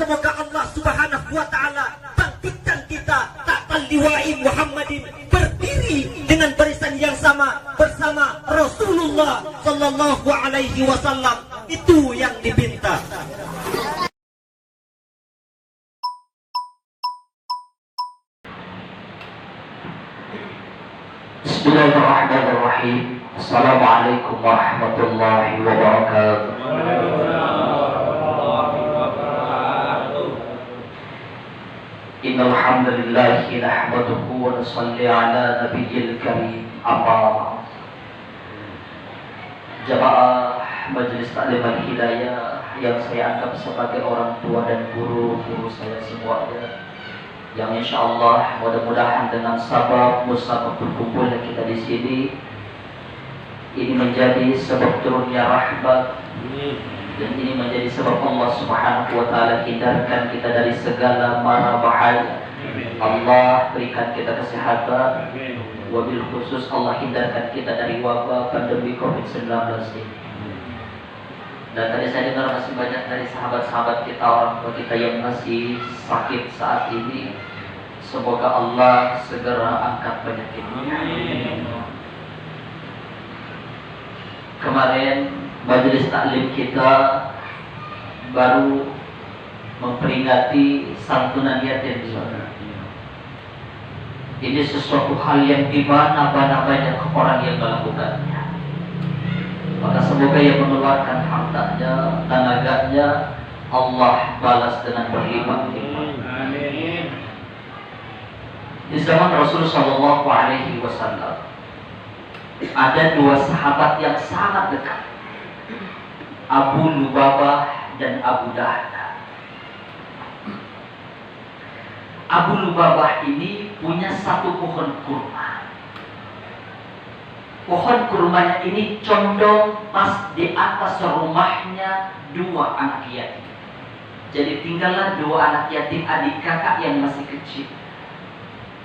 semoga Allah Subhanahu wa taala bangkitkan kita ta'al liwa'i Muhammadin, berdiri dengan barisan yang sama bersama Rasulullah sallallahu alaihi wasallam. Itu yang dipinta. Bismillahirrahmanirrahim. Assalamualaikum warahmatullahi wabarakatuh. Innal hamdalillah nahmaduhu wa nusalli ala nabiyil karim. Amma ba'd. Jamaah Majelis Taklim Al-Hidayah yang saya anggap sebagai orang tua dan guru-guru saya semuanya, yang insya Allah mudah-mudahan dengan sabab musabab berkumpulnya kita di sini ini menjadi sebab turunnya rahmat, dan ini menjadi sebab Allah Subhanahu wa taala hindarkan kita dari segala mara bahaya. Allah berikan kita kesehatan, wabil khusus Allah hindarkan kita dari wabah pandemi COVID-19 ini. Dan tadi saya dengar masih banyak dari sahabat-sahabat kita, orang tua kita yang masih sakit saat ini. Semoga Allah segera angkat penyakitnya. Kemarin majelis taklim kita baru memperingati santunan yatim. Ini sesuatu hal yang dimana-mana banyak orang yang melakukannya. Maka semoga yang mengeluarkan hartanya, tenaganya, Allah balas dengan berlimpah-limpah. Di zaman Rasulullah Shallallahu Alaihi Wasallam ada dua sahabat yang sangat dekat, Abu Lubabah dan Abu Dahdah. Abu Lubabah ini punya satu pohon kurma. Pohon kurmanya ini condong pas di atas rumahnya dua anak yatim. Jadi tinggallah dua anak yatim adik kakak yang masih kecil,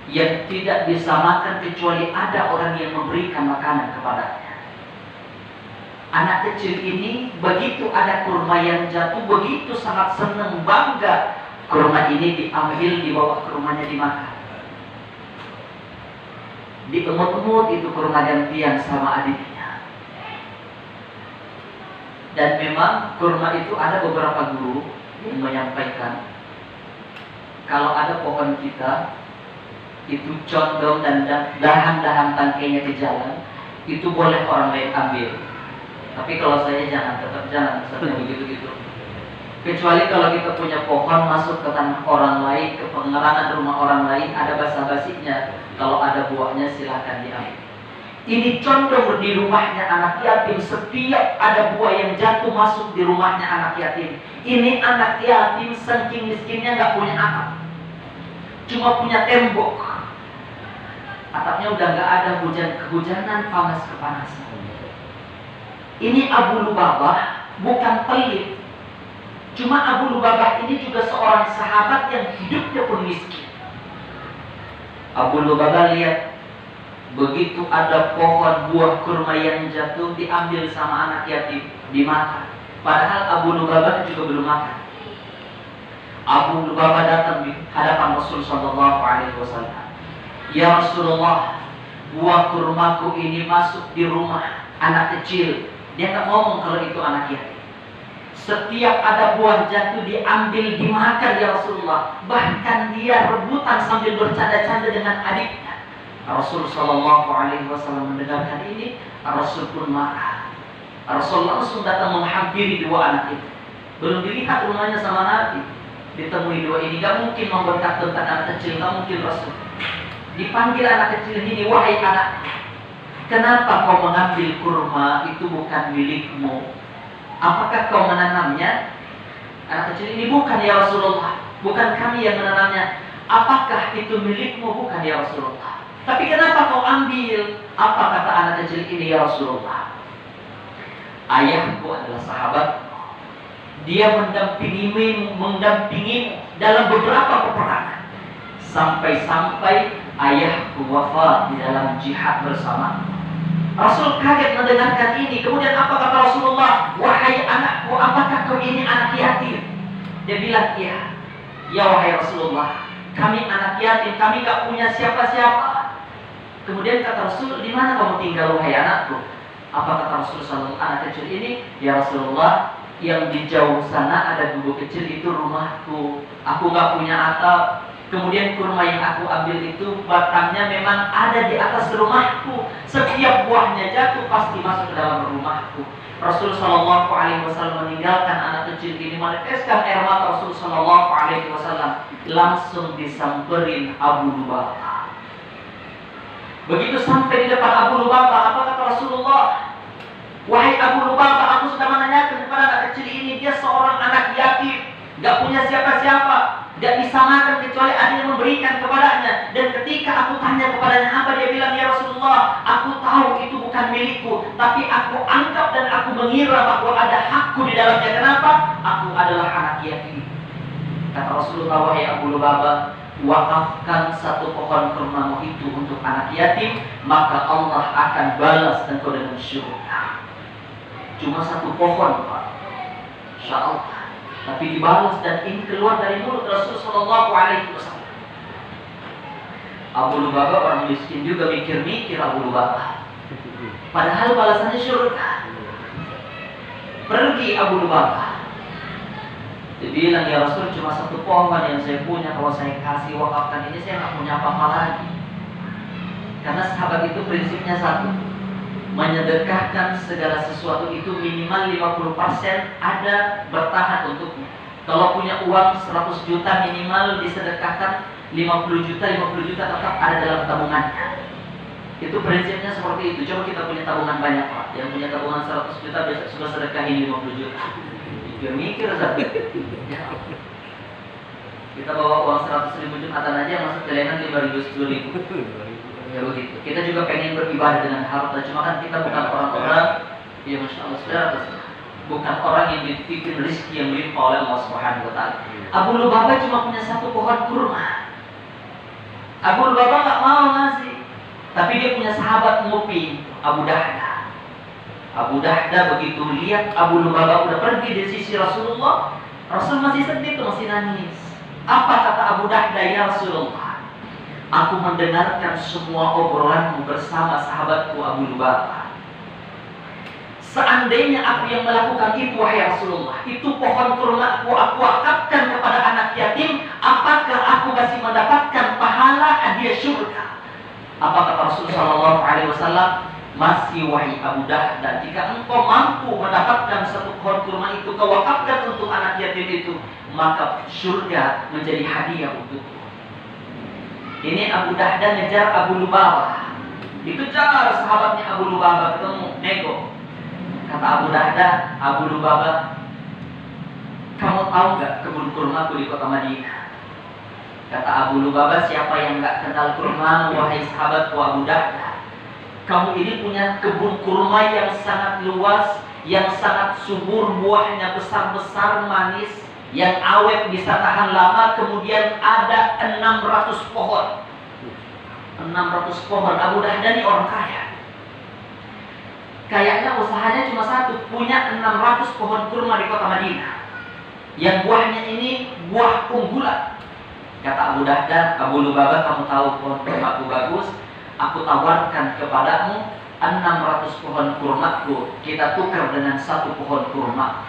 yang tidak bisa makan kecuali ada orang yang memberikan makanan kepadanya. Anak kecil ini begitu ada kurma yang jatuh, begitu sangat senang, bangga. Kurma ini diambil, dibawa ke rumahnya, dimakan. Diemut-emut itu kurma gantian sama adiknya. Dan memang kurma itu ada beberapa guru yang menyampaikan, kalau ada pohon kita itu condong dan dahan-dahan tangkainya ke jalan, itu boleh orang lain ambil. Tapi kalau saya tetap jangan seperti begitu-gitu. Kecuali kalau kita punya pohon masuk ke tanah orang lain, ke pengerangan rumah orang lain, ada basa-basinya. Kalau ada buahnya silakan diambil. Ini condong di rumahnya anak yatim, setiap ada buah yang jatuh masuk di rumahnya anak yatim. Ini anak yatim saking miskinnya nggak punya atap, cuma punya tembok. Atapnya udah nggak ada, kehujanan, panas kepanasan. Ini Abu Lubabah bukan pelit, cuma Abu Lubabah ini juga seorang sahabat yang hidupnya pun miskin. Abu Lubabah lihat begitu ada pohon buah kurma yang jatuh, diambil sama anak yatim, dimakan. Padahal Abu Lubabah juga belum makan. Abu Lubabah datang di hadapan Rasul Sallallahu Alaihi Wasallam. Ya Rasulullah, buah kurmaku ini masuk di rumah anak kecil. Dia tak ngomong kalau itu anak yatim. Setiap ada buah jatuh diambil, dimakan ya Rasulullah. Bahkan dia rebutan sambil bercanda-canda dengan adiknya. Rasul Sallallahu Alaihi Wasallam mendengarkan ini, Rasul pun marah. Rasul langsung datang menghampiri dua anak itu. Belum dilihat rumahnya sama Nabi, ditemui dua ini. Gak mungkin membentak-bentak anak kecil, gak mungkin Rasul. Dipanggil anak kecil ini, wahai anak, kenapa kau mengambil kurma itu bukan milikmu? Apakah kau menanamnya? Anak kecil ini, bukan ya Rasulullah, bukan kami yang menanamnya. Apakah itu milikmu? Bukan ya Rasulullah. Tapi kenapa kau ambil? Apa kata anak kecil ini, ya Rasulullah? Ayahku adalah sahabatmu. Dia mendampingimu dalam beberapa peperangan. Sampai-sampai ayahku wafat di dalam jihad bersama. Rasul kaget mendengarkan ini. Kemudian apa kata Rasulullah? Wahai anakku, apakah kau ini anak yatim? Dia bilang, iya, ya wahai Rasulullah, kami anak yatim, kami gak punya siapa-siapa. Kemudian kata Rasul, di mana kamu tinggal wahai anakku? Apa kata Rasul SAW, anak kecil ini, ya Rasulullah, yang di jauh sana ada gubuk kecil, itu rumahku. Aku gak punya atap. Kemudian kurma yang aku ambil itu batangnya memang ada di atas rumahku. Setiap buahnya jatuh pasti masuk ke dalam rumahku. Rasul Shallallahu Alaihi Wasallam meninggalkan anak kecil ini, meneteskan air mata. Rasul Shallallahu Alaihi Wasallam langsung disamperin Abu Lubabah. Begitu sampai di depan Abu Lubabah, apa kata Rasulullah? Wahai Abu Lubabah, aku sudah menanyakan kepada anak kecil ini, dia seorang anak yatim, gak punya siapa-siapa, gak bisa makan kecuali ada yang memberikan kepadanya. Dan ketika aku tanya kepadanya apa, dia bilang, ya Rasulullah, aku tahu itu bukan milikku, tapi aku anggap dan aku mengira bahwa ada hakku di dalamnya. Kenapa? Aku adalah anak yatim. Kata Rasulullah, wahai Abu Lubabah, wakafkan satu pohon kurmamu itu untuk anak yatim, maka Allah akan balas engkau dengan syurga. Cuma satu pohon, Pak, Insya Allah, tapi dibalas, dan ini keluar dari mulut Rasul Sallallahu Alaihi Wasallam. Abu Lubabah orang miskin juga, mikir-mikir Abu Lubabah, padahal balasannya syurga. Pergi Abu Lubabah, dia bilang, ya Rasul, cuma satu pohon yang saya punya, kalau saya kasih wakafkan ini saya nggak punya apa-apa lagi. Karena sahabat itu prinsipnya satu, menyedekahkan segala sesuatu itu minimal 50% ada bertahan untuknya. Kalau punya uang 100 juta minimal disedekahkan 50 juta tetap ada dalam tabungannya. Itu prinsipnya seperti itu. Coba kita punya tabungan banyak, Pak. Yang punya tabungan 100 juta biasa sudah sedekahin 50 juta. Mikir satu. Kita bawa uang 100 ribu Jumatan aja masuk celengan 5.000 10.000. Ya begitu. Kita juga pengen beribadah dengan harta, cuma kan kita bukan orang-orang, ya Masya Allah, saudara, bukan orang yang dipikir rezeki yang melimpah oleh Allah Subhanahu Wa Taala. Abu Lubabah cuma punya satu pohon kurma. Abu Lubabah nggak mau ngasih, tapi dia punya sahabat Mupi, Abu Dahda. Abu Dahda begitu lihat Abu Lubabah udah pergi dari sisi Rasulullah, Rasul masih sedih tuh, masih nangis. Apa kata Abu Dahda, ya Rasulullah, aku mendengarkan semua obrolanmu bersama sahabatku Abu Lubabah. Seandainya aku yang melakukan itu, wahai Rasulullah, itu pohon kurma aku wakafkan kepada anak yatim, apakah aku masih mendapatkan pahala hadiah syurga? Apa kata Rasulullah Shallallahu Alaihi Wasallam? Masih, wahai Abu Dahda, jika engkau mampu mendapatkan satu pohon kurma itu, kau wakafkan untuk anak yatim itu, maka surga menjadi hadiah untukmu. Ini Abu Dahda ngejar Abu Lubabah. Dikejar sahabatnya Abu Lubabah, ketemu, nego. Kata Abu Dahda, Abu Lubabah, kamu tahu gak kebun kurmaku di kota Madinah? Kata Abu Lubabah, siapa yang gak kenal kurma, wahai sahabatku Abu Dahda? Kamu ini punya kebun kurma yang sangat luas, yang sangat subur, buahnya besar-besar, manis, yang awet, bisa tahan lama. Kemudian ada 600 pohon. 600 pohon. Abu Dahda ini orang kaya. Kayaknya usahanya cuma satu, punya 600 pohon kurma di kota Madinah, yang buahnya ini buah unggulan. Kata Abu Dahda, Abu Lubabah, kamu tahu pohon kurma aku bagus, aku tawarkan kepadamu 600 pohon kurmaku, kita tukar dengan satu pohon kurma.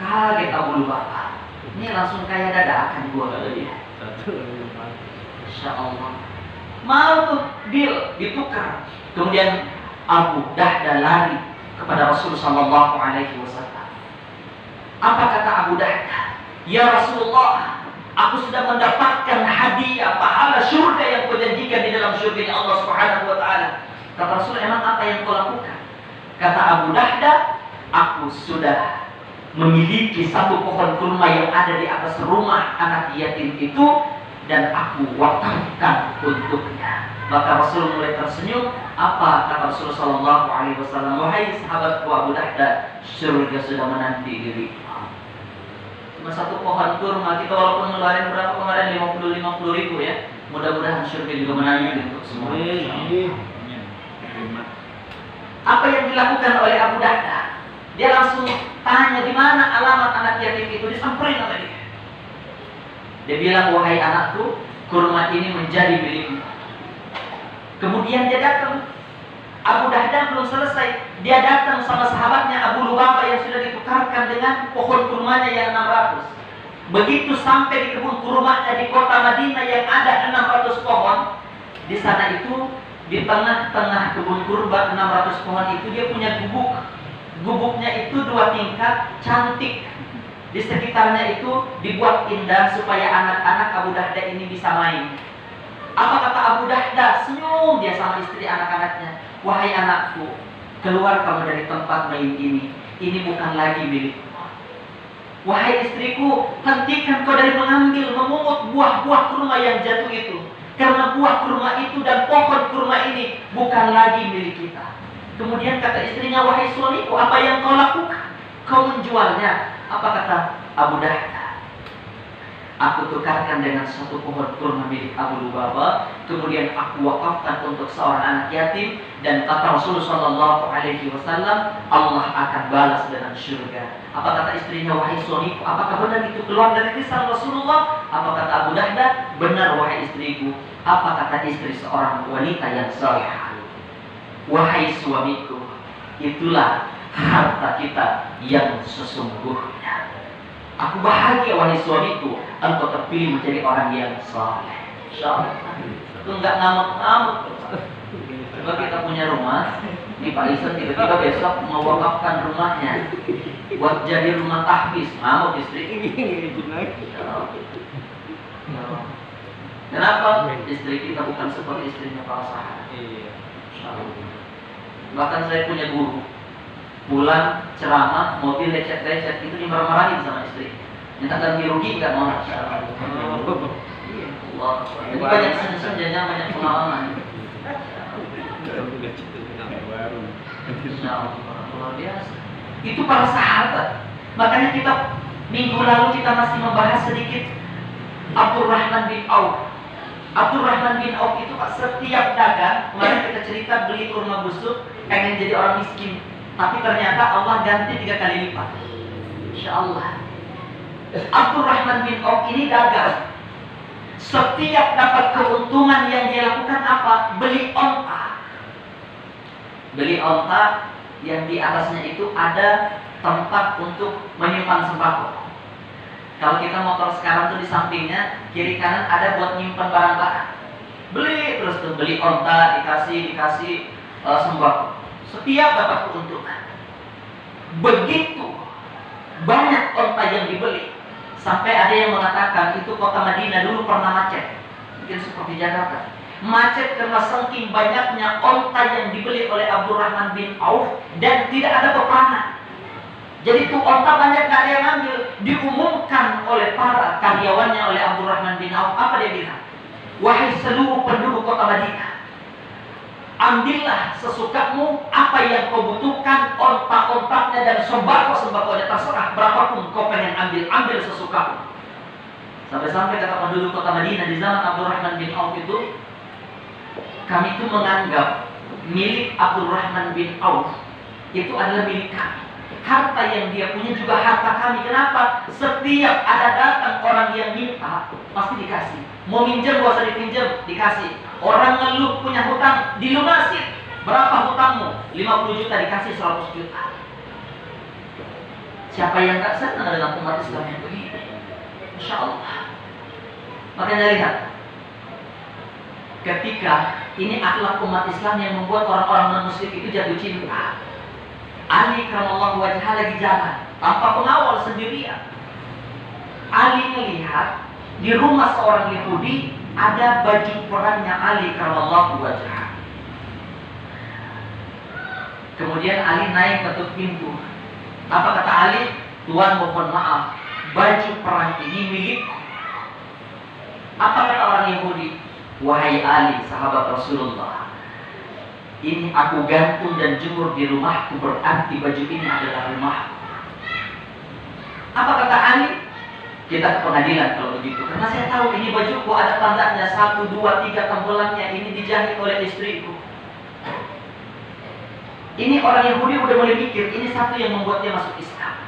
Kaget Abu Lubabah, ini langsung kayak dadakan gua kata dia. Insya Allah mau tuh deal, ditukar. Kemudian Abu Dahda lari kepada Rasulullah Sallallahu Alaihi Wasallam. Apa kata Abu Dahda? Ya Rasulullah, aku sudah mendapatkan hadiah pahala surga yang kau janjikan di dalam surga Allah Subhanahu Wa Taala. Kata Rasul, emang apa yang kau lakukan? Kata Abu Dahda, aku sudah memiliki satu pohon kurma yang ada di atas rumah anak yatim itu, dan aku wakafkan untuknya. Maka Rasul mulai tersenyum. Apa kata Rasulullah Sallallahu Alaihi Wasallam? Wahai sahabatku Abu Dahda, surga sudah menanti dirimu. Cuma satu pohon kurma, kita walaupun ngeluarin berapa kemarin, 50 ribu ya, mudah-mudahan surga juga menanti untuk semua. Apa yang dilakukan oleh Abu Dahda? Dia langsung tanya di mana alamat anak yatim itu, disamperin sama dia. Dia bilang, wahai anakku, kurma ini menjadi milikmu. Kemudian dia datang. Abu Dahdah belum selesai. Dia datang sama sahabatnya Abu Lubabah yang sudah ditukarkan dengan pohon kurmanya yang 600. Begitu sampai di kebun kurmanya di kota Madinah yang ada 600 pohon, di sana itu, di tengah-tengah kebun kurma 600 pohon itu, dia punya gubuk. Gubuknya itu 2 tingkat, cantik. Di sekitarnya itu dibuat indah supaya anak-anak Abu Dahdah ini bisa main. Apa kata Abu Dahdah? Senyum dia sama istri anak-anaknya. Wahai anakku, keluar kamu dari tempat main ini. Ini bukan lagi milikmu. Wahai istriku, hentikan kau dari mengambil, memungut buah-buah kurma yang jatuh itu. Karena buah kurma itu dan pohon kurma ini bukan lagi milik kita. Kemudian kata istrinya, wahai suamiku, apa yang kau lakukan? Kau menjualnya. Apa kata Abu Dahdah? Aku tukarkan dengan satu pohon kurma milik Abu Lubabah, kemudian aku wakafkan untuk seorang anak yatim, dan kata Rasulullah SAW, Allah akan balas dengan surga. Apa kata istrinya, wahai suamiku, apakah benar itu keluar dari lisan Rasulullah? Apa kata Abu Dahdah? Benar wahai istriku. Apa kata istri seorang wanita yang saleh? Wahai suamiku, itulah harta kita yang sesungguhnya. Aku bahagia wahai suamiku, engkau terpilih menjadi orang yang saleh. Insyaallah. Itu enggak ngamuk-ngamuk. Coba kita punya rumah, nih Pak Isan tiba-tiba besok mewakafkan rumahnya buat jadi rumah tahfiz. Ngamuk istri. Kenapa? Istri kita bukan seperti istrinya para sahabat. Bahkan saya punya guru, pulang ceramah, mobil lecet-lecet, itu dimarah-marahin sama istri. Minta ganti rugi nggak mau. Iya, Allah. Jadi banyak senjanya, banyak pengalaman. Luar biasa. Itu para sahabat. Makanya kita minggu lalu kita masih membahas sedikit Abdurrahman bin Auf. Abdurrahman bin Auf itu Pak, setiap dagang, kemarin kita cerita beli kurma busuk, pengen jadi orang miskin. Tapi ternyata Allah ganti 3 kali lipat. Insya Allah. Abdurrahman bin Auf ini dagang. Setiap dapat keuntungan yang dia lakukan apa? Beli onta. Beli onta yang di atasnya itu ada tempat untuk menyimpan sembako. Kalau kita motor sekarang tuh di sampingnya kiri kanan ada buat nyimpan barang-barang. Beli terus tuh, beli onta, dikasih sembako. Setiap dapat keuntungan. Begitu banyak onta yang dibeli, sampai ada yang mengatakan itu kota Madinah dulu pernah macet, mungkin seperti Jakarta. Macet karena saking banyaknya onta yang dibeli oleh Abdurrahman bin Auf dan tidak ada peperangan. Jadi itu onta banyak gak ada yang ambil. Diumumkan oleh para karyawannya, oleh Abdurrahman bin Auf. Apa dia bilang? Wahai seluruh penduduk kota Madinah, ambillah sesukamu apa yang kau butuhkan, onta-ontanya dan sembako-sembakonya, terserah berapapun kau pengen ambil sesukamu. Sampai-sampai kata penduduk kota Madinah di zaman Abdurrahman bin Auf itu, kami itu menganggap milik Abdurrahman bin Auf itu adalah milik kami. Harta yang dia punya juga harta kami. Kenapa? Setiap ada datang orang yang minta, pasti dikasih. Mau minjem, gak usah dipinjem, dikasih. Orang ngeluh punya hutang, dilunasin. Berapa hutangmu? 50 juta, dikasih 100 juta. Siapa yang gak senang dengan umat Islam yang begini? Insya Allah. Makanya lihat, ketika ini akhlak umat Islam yang membuat orang-orang non-muslim itu jatuh cinta. Ali karramallahu wajhah lagi jalan tanpa pengawal sendirian. Ali melihat di rumah seorang Yahudi ada baju perangnya Ali karramallahu wajhah. Kemudian Ali naik ketuk pintu. Apa kata Ali? Tuan mohon maaf, baju perang ini milikku. Apa kata orang Yahudi? Wahai Ali, sahabat Rasulullah, ini aku gantung dan jemur di rumahku, berarti baju ini adalah rumahku. Apa kata Ali? Kita ke pengadilan kalau begitu, karena saya tahu ini bajuku ada tandanya 1, 2, 3 tembelannya, ini dijahit oleh istriku. Ini orang Yahudi udah mulai mikir, ini satu yang membuat dia masuk Islam.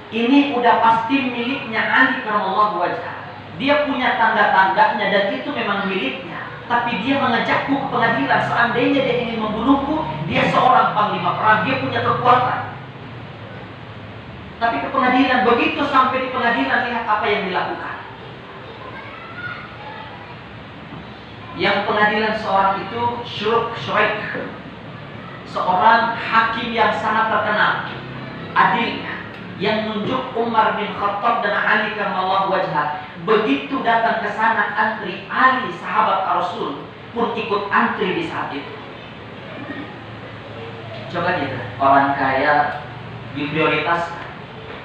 ini udah pasti miliknya Ali karramallahu wajhah. Dia punya tanda-tandanya dan itu memang miliknya. Tapi dia mengejakku ke pengadilan. Seandainya dia ingin membunuhku, dia seorang panglima perang, dia punya kekuatan. Tapi ke pengadilan, begitu sampai di pengadilan, lihat apa yang dilakukan. Yang pengadilan seorang itu Shuraik, seorang hakim yang sangat terkenal, adilnya, yang nunjuk Umar bin Khattab dan Ali karramallahu wajhah. Begitu datang ke sana antri, Ali sahabat Rasul pun ikut antri di saat itu. Coba kita, orang kaya diprioritaskan,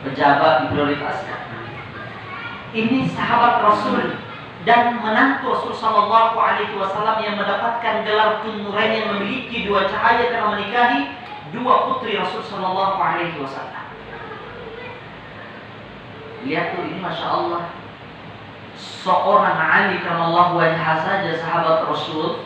pejabat diprioritaskan. Ini sahabat Rasul dan menantu Rasul sallallahu alaihi wasallam yang mendapatkan gelar Dzun-Nurain, yang memiliki dua cahaya karena menikahi dua putri Rasul sallallahu alaihi wasallam. Lihat tuh, ini Masya Allah, seorang Ali karramallahu wajhah saja sahabat Rasul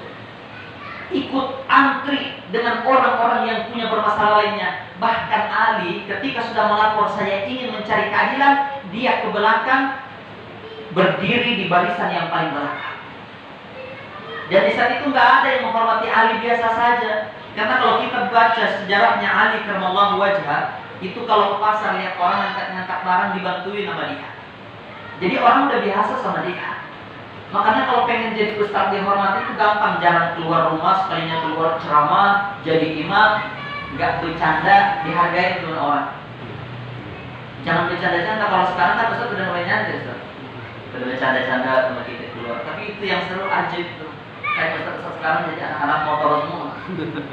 ikut antri dengan orang-orang yang punya bermasalah lainnya. Bahkan Ali ketika sudah melapor saya ingin mencari keadilan, dia ke belakang berdiri di barisan yang paling belakang. Dan di saat itu nggak ada yang menghormati Ali, biasa saja. Karena kalau kita baca sejarahnya Ali karramallahu wajhah, itu kalau ke pasar lihat orang ngangkat barang dibantuin sama dia. Jadi orang udah biasa sama dia. Makanya kalau pengen jadi ustadz dihormati itu gampang. Jangan keluar rumah, sekalinya keluar ceramah, jadi imam, nggak bercanda, dihargai dengan orang. Jangan bercanda-canda. Kalau sekarang kan ustadz udah mulai nyanda, ustadz udah bercanda-canda sama kita keluar. Tapi itu yang seru ajib tuh. Kayak ustadz sekarang jadi anak-anak motor semua,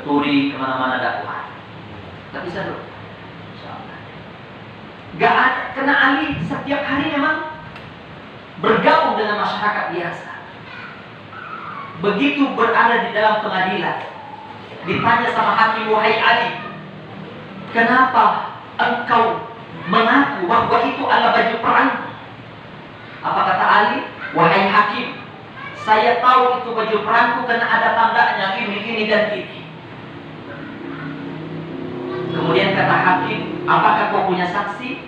touring kemana-mana dakwah. Tapi seru. Gak ada, kena Ali setiap hari memang bergabung dengan masyarakat biasa. Begitu berada di dalam pengadilan, ditanya sama hakim, wahai Ali, kenapa engkau mengaku bahwa itu adalah baju perang? Apa kata Ali? Wahai hakim, saya tahu itu baju perangku karena ada tandanya ini dan ini. Kemudian kata hakim, apakah kau punya saksi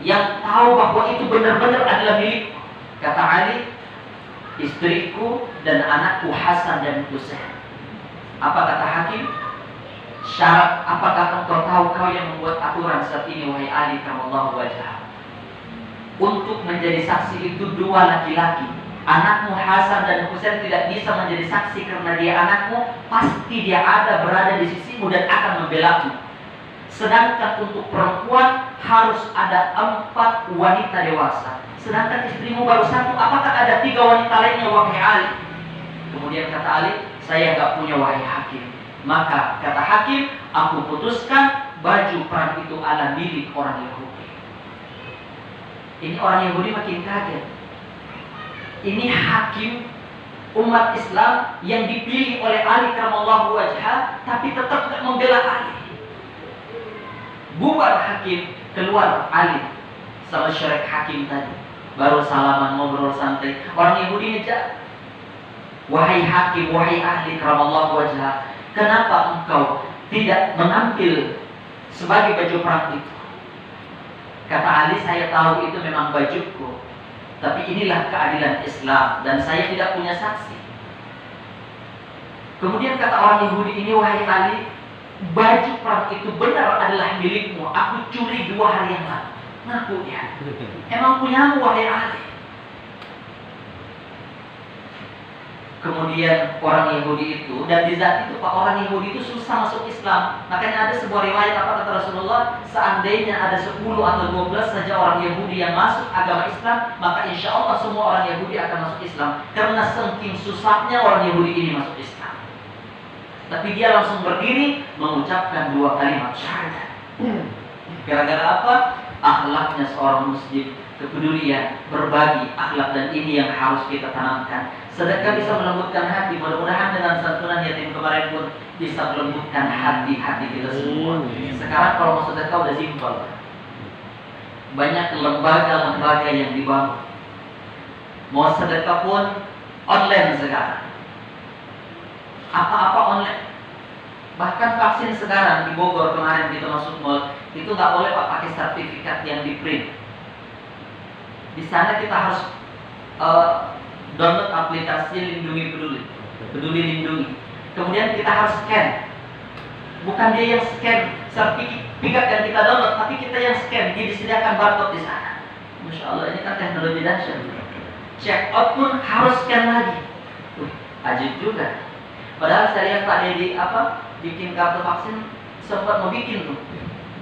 yang tahu bahwa itu benar-benar adalah milikku? Kata Ali, istriku dan anakku Hasan dan Husain. Apa kata hakim? Syarat, apakah engkau tahu kau yang membuat aturan saat ini, wahai Ali karramallahu wajhah? Untuk menjadi saksi itu dua laki-laki. Anakmu Hasan dan Husain tidak bisa menjadi saksi karena dia anakmu. Pasti dia ada berada di sisimu dan akan membelamu. Sedangkan untuk perempuan harus ada 4 wanita dewasa. Sedangkan istrimu baru 1. Apakah ada 3 wanita lainnya, wahai Ali? Kemudian kata Ali, saya gak punya, wahai hakim. Maka kata hakim, aku putuskan baju perang itu adalah milik orang Yahudi. Ini orang Yahudi makin kaget. Ini hakim umat Islam yang dipilih oleh Ali karramallahu wajhah, tapi tetap gak membela Ali. Bubar hakim, keluar Ali sama Shuraik hakim tadi. Baru salaman, ngobrol santai. Orang Yahudi ngejar, wahai hakim, wahai ahli karramallahu wajhah, kenapa engkau tidak mengambil sebagai baju perang itu? Kata Ali, saya tahu itu memang bajuku, tapi inilah keadilan Islam dan saya tidak punya saksi. Kemudian kata orang Yahudi ini, wahai Ali, baju perang itu benar adalah milikmu. Aku curi 2 hari yang lalu. Ngaku dia. Emang punyamu, wahai Ali. Kemudian orang Yahudi itu, dan di saat itu Pak, orang Yahudi itu susah masuk Islam. Makanya ada sebuah riwayat, apa kata Rasulullah, seandainya ada 10 atau 12 saja orang Yahudi yang masuk agama Islam, maka insya Allah semua orang Yahudi akan masuk Islam. Karena saking susahnya orang Yahudi ini masuk Islam. Tapi dia langsung berdiri mengucapkan 2 kalimat syahadat. Gara-gara apa? Akhlaknya seorang muslim, kepedulian, berbagi, akhlak, dan ini yang harus kita tanamkan. Sedekah bisa melembutkan hati. Mudah-mudahan dengan santunan yatim kemarin pun bisa melembutkan hati-hati kita semua. Sekarang kalau mau sedekah udah simpel. Banyak lembaga-lembaga yang dibangun. Mau sedekah pun online sekarang. Apa-apa online. Bahkan vaksin sekarang di Bogor kemarin kita masuk mall, Itu nggak boleh Pak pakai sertifikat yang di print. Di sana kita harus download aplikasi Peduli Lindungi. Kemudian kita harus scan. Bukan dia yang scan sertifikat yang kita download, tapi kita yang scan. Dia disediakan barcode di sana. Masya Allah, ini kan teknologi dahsyat. Check out pun harus scan lagi. Ajib juga. Padahal saya lihat Pak Dedi bikin kartu vaksin sempat mau bikin tuh.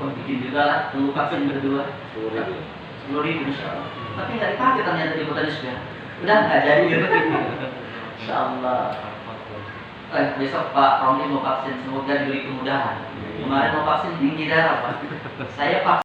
Bikin juga lah, tunggu vaksin berdua. 10.000 Insya Allah. Tapi nggak dipakai ternyata di Kota Nisbah. Udah nggak jadi gitu. Insya Allah. Besok Pak Romli mau vaksin, semoga diberi kemudahan. Kemarin mau vaksin tinggi darah Pak. Saya vaksin